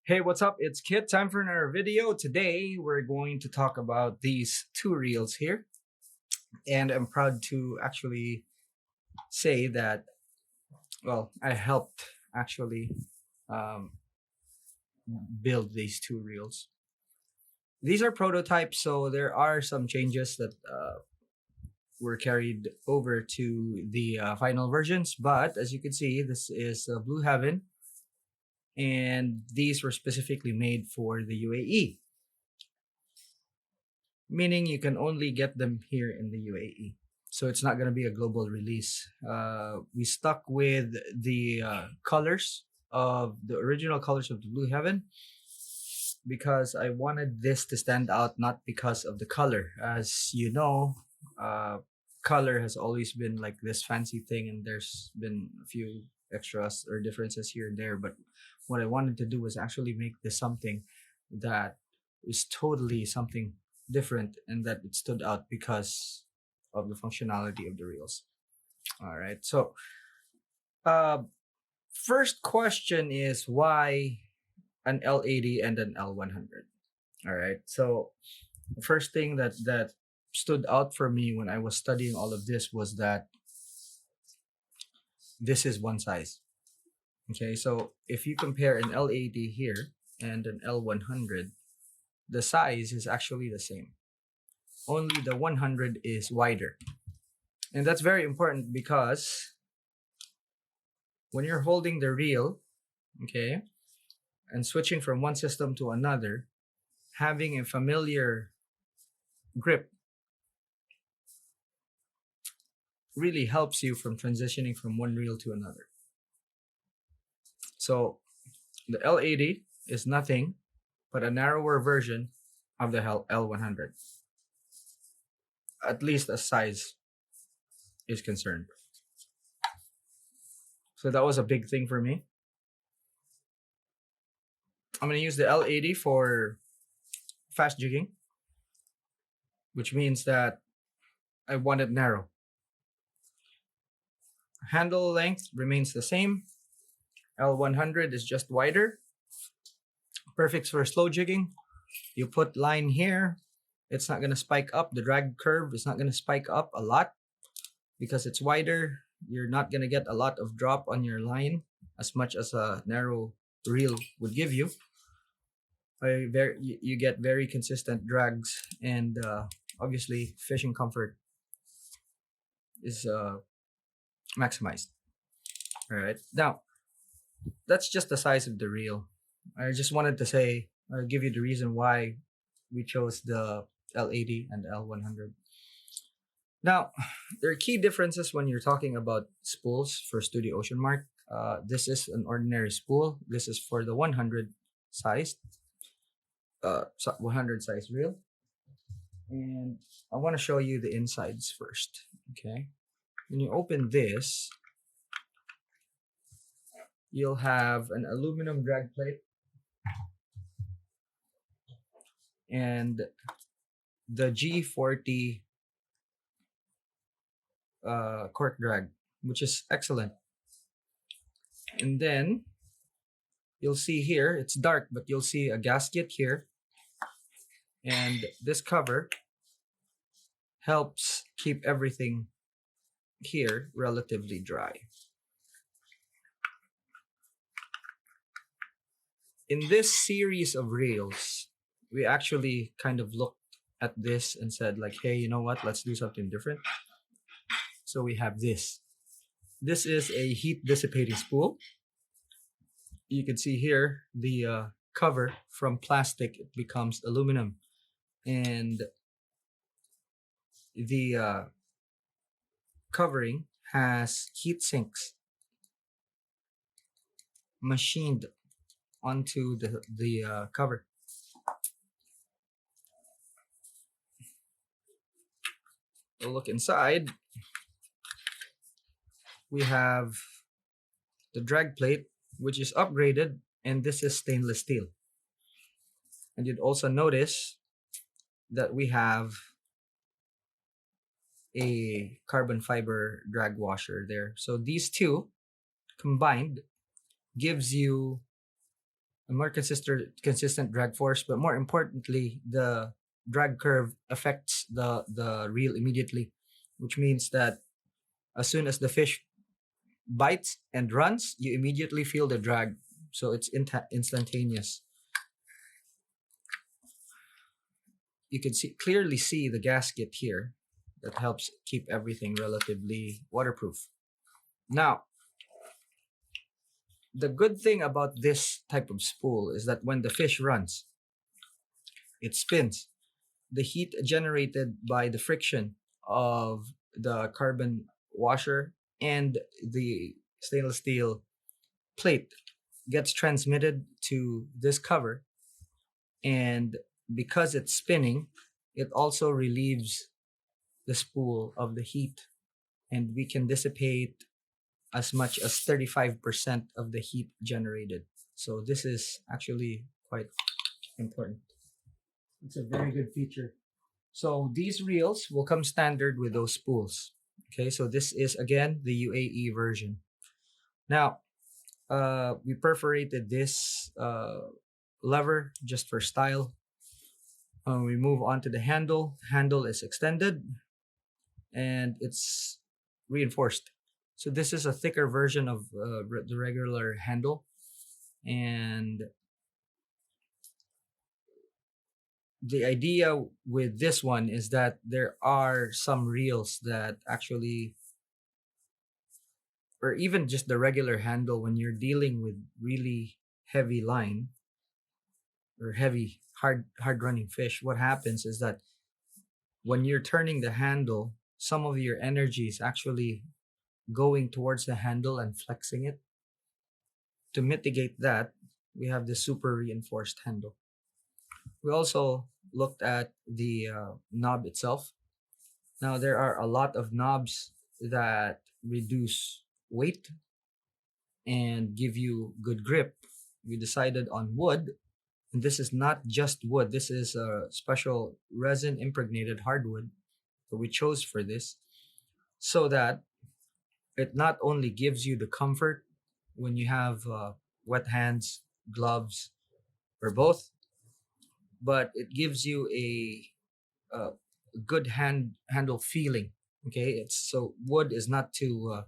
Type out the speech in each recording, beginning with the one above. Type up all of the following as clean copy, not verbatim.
Hey, what's up? It's Kit. Time for another video. Today, we're going to talk about these two reels here. And I'm proud to actually say that, well, I helped actually um, build these two reels. These are prototypes, so there are some changes that were carried over to the final versions. But as you can see, this is Blue Heaven, and these were specifically made for the UAE, meaning you can only get them here in the UAE. So it's not going to be a global release. We stuck with the colors of the original colors of the Blue Heaven because I wanted this to stand out, not because of the color. As you know, color has always been like this fancy thing, and there's been a few extras or differences here and there. But what I wanted to do was actually make this something that is totally something different and that it stood out because of the functionality of the reels. All right. So, uh, first question is why an L80 and an L100? All right. So, the first thing that stood out for me when I was studying all of this was that this is one size. Okay. So, if you compare an L80 here and an L100, the size is actually the same. Only the 100 is wider. And that's very important because when you're holding the reel, okay, and switching from one system to another, having a familiar grip really helps you from transitioning from one reel to another. So the L80 is nothing but a narrower version of the L100, at least as size is concerned. So that was a big thing for me. I'm going to use the L80 for fast jigging, which means that I want it narrow. Handle length remains the same. L100 is just wider. Perfect for slow jigging. You put line here, it's not going to spike up. The drag curve is not going to spike up a lot because it's wider. You're not going to get a lot of drop on your line as much as a narrow reel would give you. You get very consistent drags, and obviously fishing comfort is maximized. All right, now that's just the size of the reel. I just wanted to say, give you the reason why we chose the L80 and L100. Now, there are key differences when you're talking about spools for Studio Ocean Mark. This is an ordinary spool. This is for the 100 size, 100 size reel. And I want to show you the insides first. Okay, when you open this, you'll have an aluminum drag plate and the G40 cork drag, which is excellent. And then you'll see here, it's dark, but you'll see a gasket here. And this cover helps keep everything here relatively dry. In this series of reels, we actually kind of looked at this and said like, hey, you know what? Let's do something different. So we have this. This is a heat dissipating spool. You can see here the cover from plastic, it becomes aluminum. And the covering has heat sinks machined onto the cover. So look inside. We have the drag plate, which is upgraded, and this is stainless steel. And you'd also notice that we have a carbon fiber drag washer there. So these two combined gives you a more consistent drag force, but more importantly, the drag curve affects the reel immediately, which means that as soon as the fish bites and runs, you immediately feel the drag. So it's instantaneous. You can clearly see the gasket here that helps keep everything relatively waterproof. Now, the good thing about this type of spool is that when the fish runs, it spins. The heat generated by the friction of the carbon washer and the stainless steel plate gets transmitted to this cover, and because it's spinning, it also relieves the spool of the heat, and we can dissipate as much as 35% of the heat generated. So this is actually quite important. It's a very good feature. So these reels will come standard with those spools. Okay, so this is again the UAE version. Now, we perforated this lever just for style. We move on to the handle. Handle is extended and it's reinforced. So this is a thicker version of the regular handle, and the idea with this one is that there are some reels that actually, or even just the regular handle, when you're dealing with really heavy line or heavy hard running fish, what happens is that when you're turning the handle, some of your energy is actually going towards the handle and flexing it. To mitigate that, we have the super reinforced handle. We also looked at the knob itself. Now, there are a lot of knobs that reduce weight and give you good grip. We decided on wood, and this is not just wood. This is a special resin impregnated hardwood that we chose for this, so that it not only gives you the comfort when you have wet hands, gloves, or both, but it gives you a good handle feeling. Okay, it's so wood is not too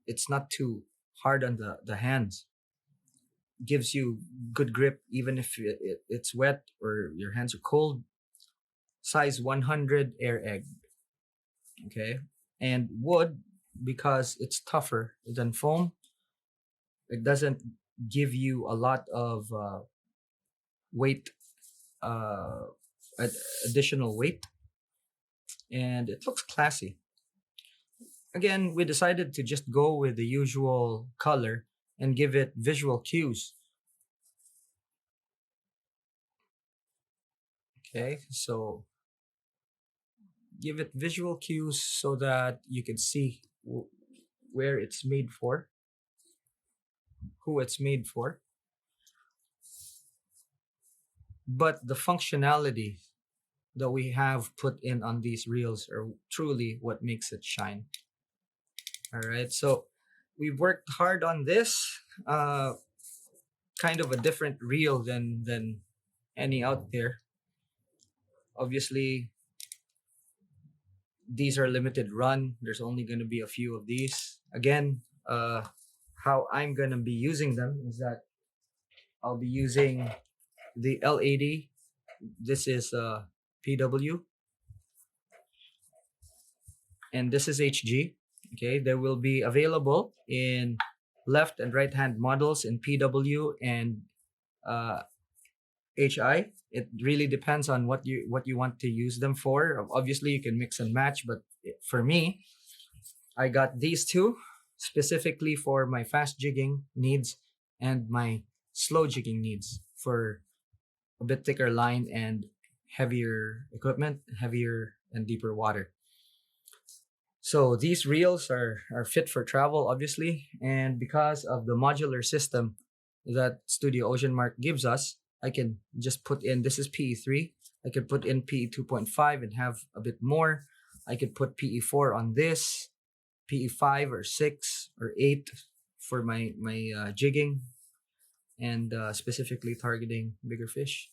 it's not too hard on the hands. Gives you good grip even if it's wet or your hands are cold. Size 100 air egg. Okay, and wood, because it's tougher than foam, it doesn't give you a lot of weight, uh, additional weight, and it looks classy. Again, we decided to just go with the usual color and give it visual cues. Okay, so give it visual cues so that you can see where it's made for, who it's made for. But the functionality that we have put in on these reels are truly what makes it shine. All right, so we've worked hard on this. Kind of a different reel than any out there. Obviously, these are limited run. There's only going to be a few of these. Again, how I'm going to be using them is that I'll be using the L80. This is PW, and this is HG. Okay, they will be available in left and right hand models in PW and HI. It really depends on what you want to use them for. Obviously, you can mix and match, but for me, I got these two specifically for my fast jigging needs and my slow jigging needs for a bit thicker line and heavier equipment, heavier and deeper water. So these reels are fit for travel, obviously, and because of the modular system that Studio Ocean Mark gives us, I can just put in, this is PE3. I could put in PE 2.5 and have a bit more. I could put PE4 on this, PE5 or 6 or 8 for my jigging, and specifically targeting bigger fish.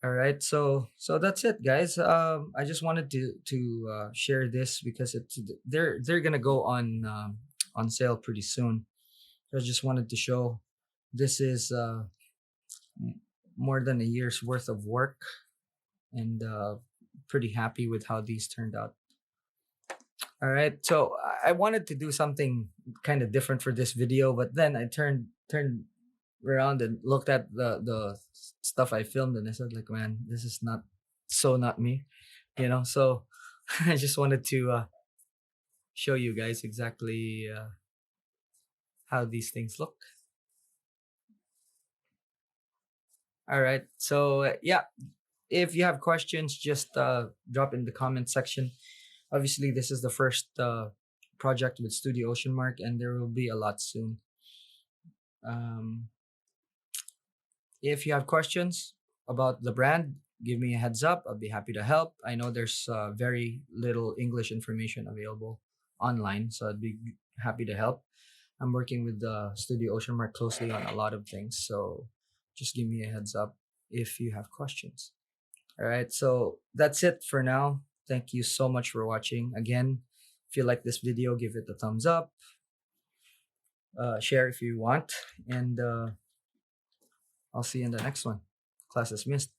All right, so that's it, guys. I just wanted to share this because they're gonna go on sale pretty soon. So I just wanted to show this is more than a year's worth of work, and pretty happy with how these turned out. All right, so I wanted to do something kind of different for this video, but then I turned around and looked at the stuff I filmed, and I said, like, man, this is not me, So I just wanted to show you guys exactly how these things look. All right, so yeah, if you have questions, just drop in the comment section. Obviously, this is the first project with Studio Ocean Mark, and there will be a lot soon. Um, if you have questions about the brand, give me a heads up. I'll be happy to help. I know there's very little English information available online, so I'd be happy to help. I'm working with the Studio Ocean Mark closely on a lot of things, so just give me a heads up if you have questions. All right, so that's it for now. Thank you so much for watching. Again, if you like this video, give it a thumbs up. Share if you want, and I'll see you in the next one. Class is missed.